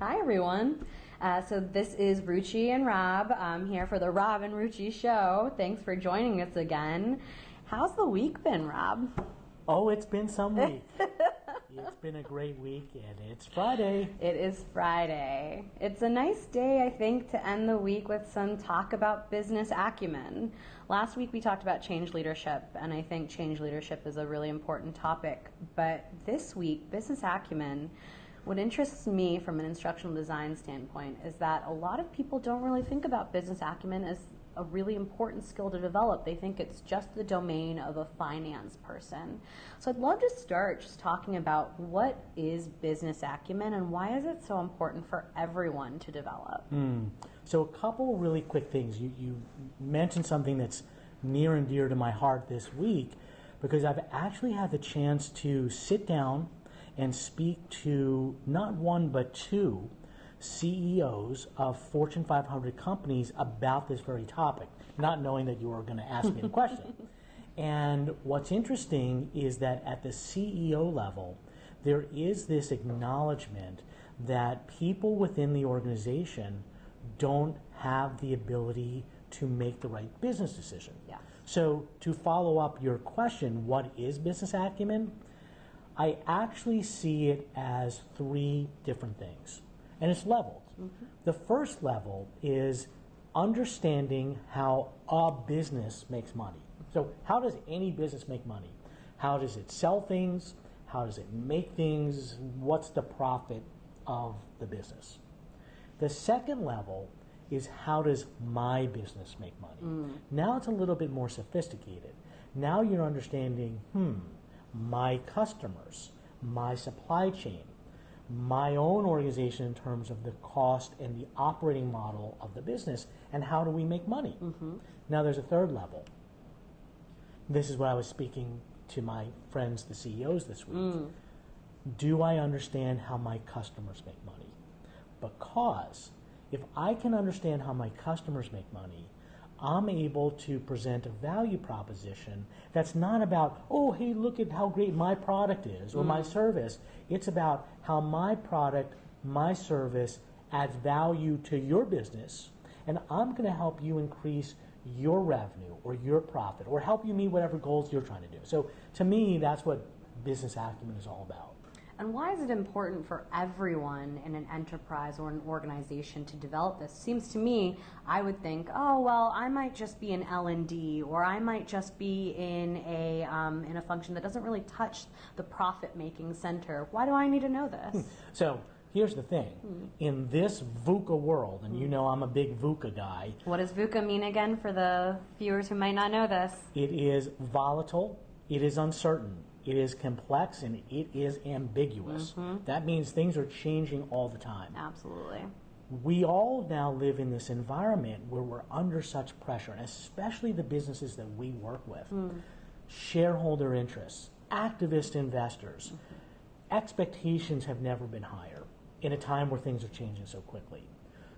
Hi, everyone. So this is Ruchi and Rob. I'm here for the Rob and Ruchi show. Thanks for joining us again. How's the week been, Rob? Oh, it's been some week. It's been a great week, and it's Friday. It is Friday. It's a nice day, I think, to end the week with some talk about business acumen. Last week we talked about change leadership, and I think change leadership is a really important topic. But this week, business acumen, what interests me from an instructional design standpoint is that a lot of people don't really think about business acumen as a really important skill to develop. They think it's just the domain of a finance person. So I'd love to start just talking about what is business acumen and why is it so important for everyone to develop? So a couple really quick things. You mentioned something that's near and dear to my heart this week because I've actually had the chance to sit down and speak to not one but two CEOs of Fortune 500 companies about this very topic, not knowing that you were going to ask me the question. And what's interesting is that at the CEO level, there is this acknowledgement that people within the organization don't have the ability to make the right business decision. Yeah. So to follow up your question, what is business acumen? I actually see it as three different things. And it's leveled. The first level is understanding how a business makes money. So how does any business make money? How does it sell things? How does it make things? What's the profit of the business? The second level is how does my business make money? Now it's a little bit more sophisticated. Now you're understanding, my customers, my supply chain, my own organization in terms of the cost and the operating model of the business, and how do we make money? Now there's a third level. This is what I was speaking to my friends, the CEOs, this week. Do I understand how my customers make money? Because if I can understand how my customers make money, I'm able to present a value proposition that's not about, oh, hey, look at how great my product is or my service. It's about how my product, my service adds value to your business, and I'm going to help you increase your revenue or your profit or help you meet whatever goals you're trying to do. So to me, that's what business acumen is all about. And why is it important for everyone in an enterprise or an organization to develop this? Seems to me, I would think, oh, well, I might just be in L&D, or I might just be in a function that doesn't really touch the profit-making center. Why do I need to know this? So here's the thing. In this VUCA world, and you know I'm a big VUCA guy. What does VUCA mean again for the viewers who might not know this? It is volatile, it is uncertain, it is complex, and it is ambiguous. That means things are changing all the time. Absolutely. We all now live in this environment where we're under such pressure, and especially the businesses that we work with. Shareholder interests, activist investors. Expectations have never been higher in a time where things are changing so quickly.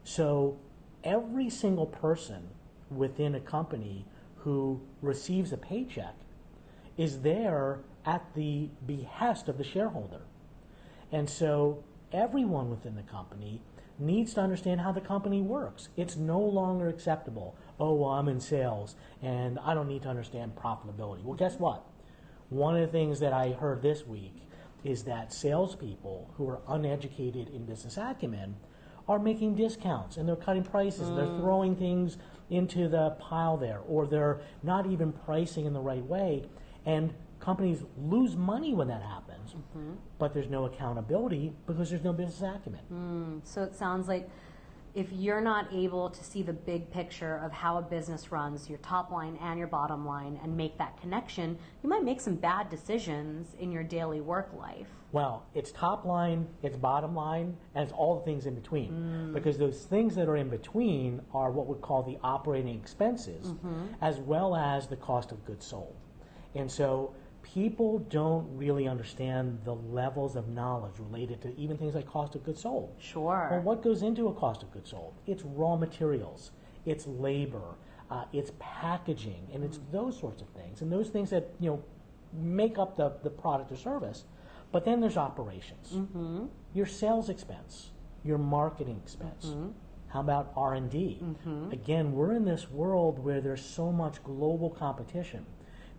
So every single person within a company who receives a paycheck is there at the behest of the shareholder. And so everyone within the company needs to understand how the company works. It's no longer acceptable, oh, well, I'm in sales and I don't need to understand profitability. Well, guess what? One of the things that I heard this week is that salespeople who are uneducated in business acumen are making discounts and they're cutting prices. They're throwing things into the pile there, or they're not even pricing in the right way. And companies lose money when that happens, but there's no accountability because there's no business acumen. So it sounds like if you're not able to see the big picture of how a business runs, your top line and your bottom line, and make that connection, you might make some bad decisions in your daily work life. Well, it's top line, it's bottom line, and it's all the things in between. Because those things that are in between are what we call the operating expenses, as well as the cost of goods sold. And so people don't really understand the levels of knowledge related to even things like cost of goods sold. Sure. Well, what goes into a cost of goods sold? It's raw materials, it's labor, it's packaging, and it's those sorts of things. And those things that, make up the product or service. But then there's operations. Your sales expense. your marketing expense? How about R&D? Again, we're in this world where there's so much global competition.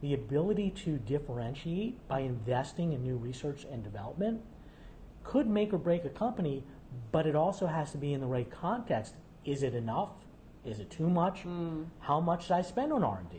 The ability to differentiate by investing in new research and development could make or break a company, but it also has to be in the right context. Is it enough? Is it too much? How much should I spend on R&D?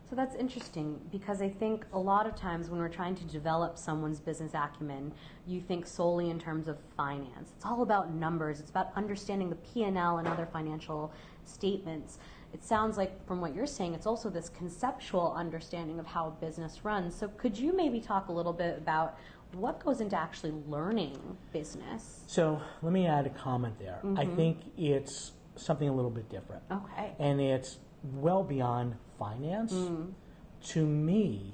So that's interesting, because I think a lot of times when we're trying to develop someone's business acumen, you think solely in terms of finance. It's all about numbers. It's about understanding the P&L and other financial statements. It sounds like from what you're saying, it's also this conceptual understanding of how a business runs. So could you maybe talk a little bit about what goes into actually learning business? So let me add a comment there. I think it's something a little bit different. Okay. And it's well beyond finance. To me,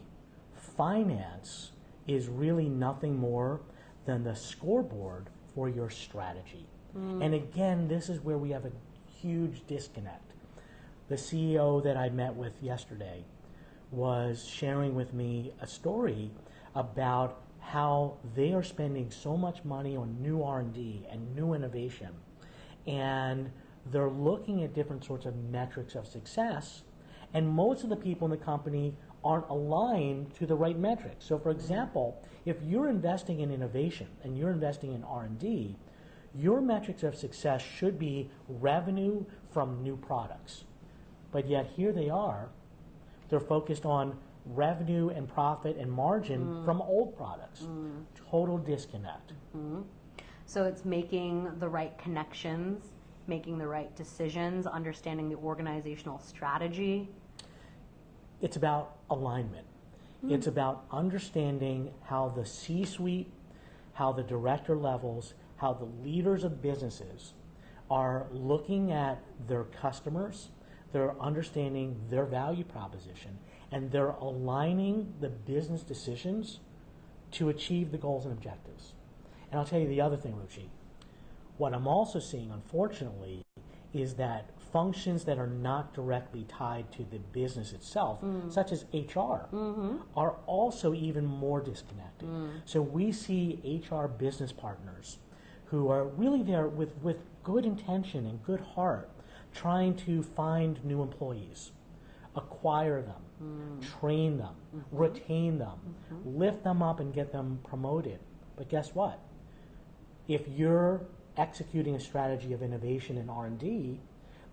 finance is really nothing more than the scoreboard for your strategy. And again, this is where we have a huge disconnect. The CEO that I met with yesterday was sharing with me a story about how they are spending so much money on new R&D and new innovation, and they're looking at different sorts of metrics of success, and most of the people in the company aren't aligned to the right metrics. So for example, if you're investing in innovation and you're investing in R&D, your metrics of success should be revenue from new products. But yet here they are, they're focused on revenue and profit and margin from old products. Total disconnect. So it's making the right connections, making the right decisions, understanding the organizational strategy. It's about alignment. It's about understanding how the C-suite, how the director levels, how the leaders of businesses are looking at their customers, they're understanding their value proposition, and they're aligning the business decisions to achieve the goals and objectives. And I'll tell you the other thing, Ruchi. What I'm also seeing, unfortunately, is that functions that are not directly tied to the business itself, such as HR, are also even more disconnected. So we see HR business partners who are really there with good intention and good heart, trying to find new employees, acquire them, train them, retain them, lift them up and get them promoted. But guess what? If you're executing a strategy of innovation and R&D,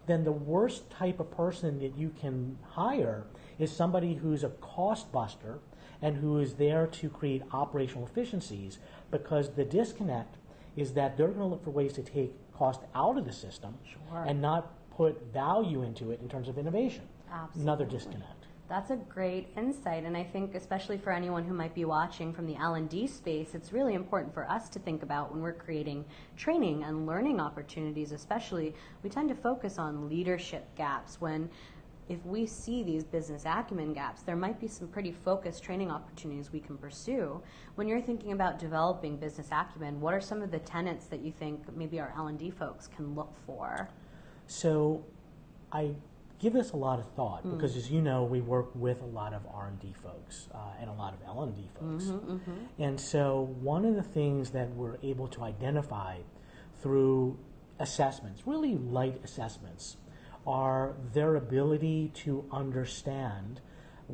then the worst type of person that you can hire is somebody who's a cost buster and who is there to create operational efficiencies, because the disconnect is that they're going to look for ways to take cost out of the system and not put value into it in terms of innovation. Absolutely. Another disconnect. That's a great insight, and I think especially for anyone who might be watching from the L&D space, it's really important for us to think about when we're creating training and learning opportunities. Especially, we tend to focus on leadership gaps when, if we see these business acumen gaps, there might be some pretty focused training opportunities we can pursue. When you're thinking about developing business acumen, what are some of the tenets that you think maybe our L&D folks can look for? So I give this a lot of thought because, as you know, we work with a lot of R&D folks and a lot of L&D folks. And so one of the things that we're able to identify through assessments, really light assessments, are their ability to understand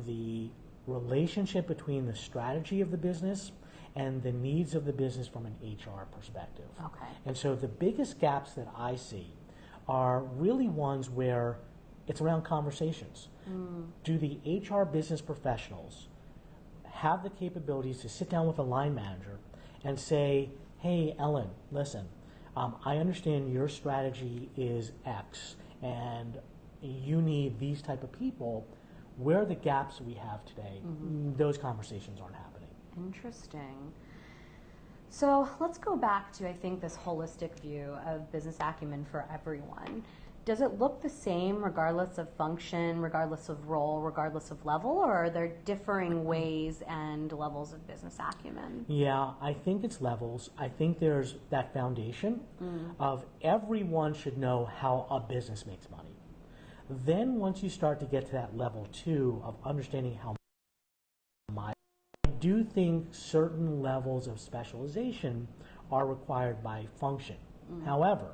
the relationship between the strategy of the business and the needs of the business from an HR perspective. Okay. And so the biggest gaps that I see are really ones where it's around conversations. Do the HR business professionals have the capabilities to sit down with a line manager and say, hey, Ellen, listen, I understand your strategy is X and you need these type of people. Where are the gaps we have today? Those conversations aren't happening. Interesting. So let's go back to, I think, this holistic view of business acumen for everyone. Does it look the same regardless of function, regardless of role, regardless of level, or are there differing ways and levels of business acumen? Yeah, I think it's levels. I think there's that foundation of everyone should know how a business makes money. Then once you start to get to that level 2 of understanding how I do think certain levels of specialization are required by function. However,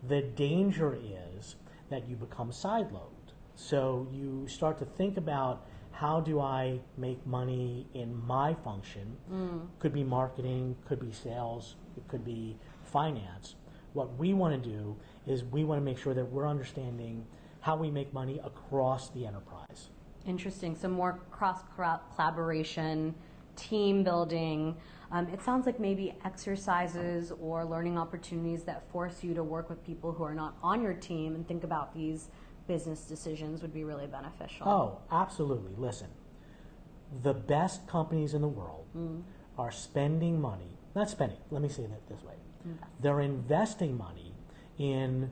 the danger is that you become sideload. So you start to think about, how do I make money in my function? Could be marketing, could be sales, it could be finance. What we want to do is we want to make sure that we're understanding how we make money across the enterprise. Interesting. So more cross-collaboration, team building. It sounds like maybe exercises or learning opportunities that force you to work with people who are not on your team and think about these business decisions would be really beneficial. Oh, absolutely. Listen, the best companies in the world are spending money, not spending, let me say that this way. They're investing money in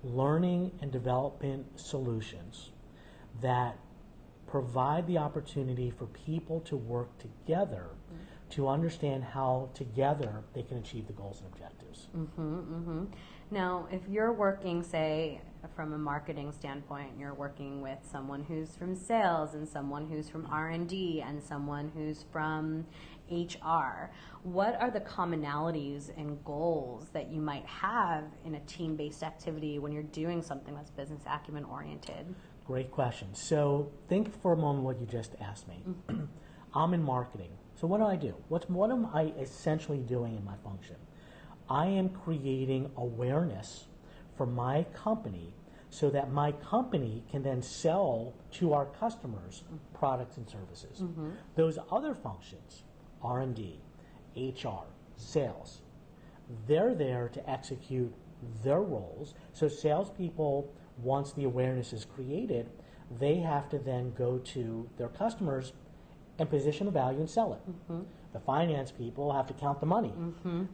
learning and development solutions that provide the opportunity for people to work together to understand how together they can achieve the goals and objectives. Now, if you're working, say, from a marketing standpoint, you're working with someone who's from sales and someone who's from R&D and someone who's from HR, what are the commonalities and goals that you might have in a team-based activity when you're doing something that's business acumen oriented? Great question. So think for a moment what you just asked me. I'm in marketing. So what do? What am I essentially doing in my function? I am creating awareness for my company so that my company can then sell to our customers products and services. Those other functions, R&D, HR, sales, they're there to execute their roles. So salespeople, once the awareness is created, they have to then go to their customers and position the value and sell it. The finance people have to count the money.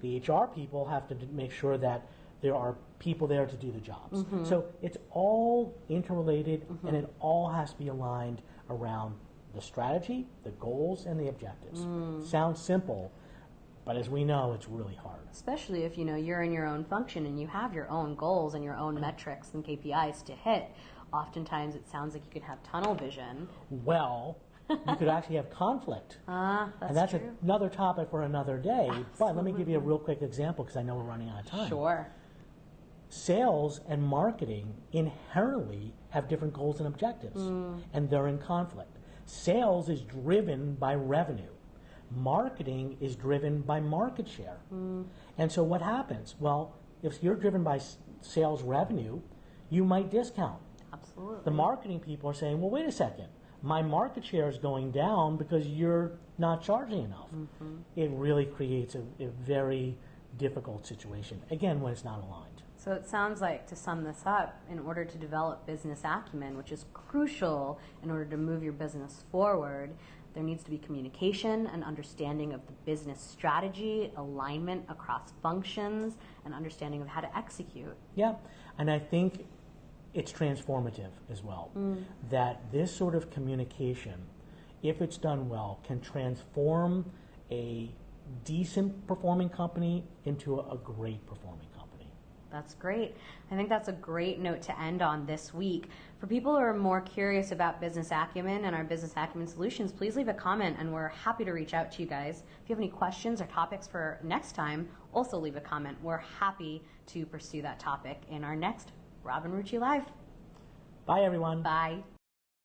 The HR people have to make sure that there are people there to do the jobs. So it's all interrelated, and it all has to be aligned around the strategy, the goals, and the objectives. Sounds simple, but as we know, it's really hard. Especially if you're in your own function and you have your own goals and your own metrics and KPIs to hit. Oftentimes it sounds like you could have tunnel vision. Well, you could actually have conflict. And that's true. Another topic for another day. Absolutely. But let me give you a real quick example because I know we're running out of time. Sure. Sales and marketing inherently have different goals and objectives, and they're in conflict. Sales is driven by revenue. Marketing is driven by market share. And so what happens? Well, if you're driven by sales revenue, you might discount. Absolutely. The marketing people are saying, well, wait a second. My market share is going down because you're not charging enough. It really creates a very difficult situation, again, when it's not aligned. So it sounds like, to sum this up, in order to develop business acumen, which is crucial in order to move your business forward, there needs to be communication and understanding of the business strategy, alignment across functions, and understanding of how to execute. Yeah, and I think it's transformative as well, that this sort of communication, if it's done well, can transform a decent performing company into a great performing company. That's great. I think that's a great note to end on this week. For people who are more curious about business acumen and our business acumen solutions, please leave a comment and we're happy to reach out to you guys. If you have any questions or topics for next time, also leave a comment. We're happy to pursue that topic in our next Rob and Ruchi Live. Bye, everyone. Bye.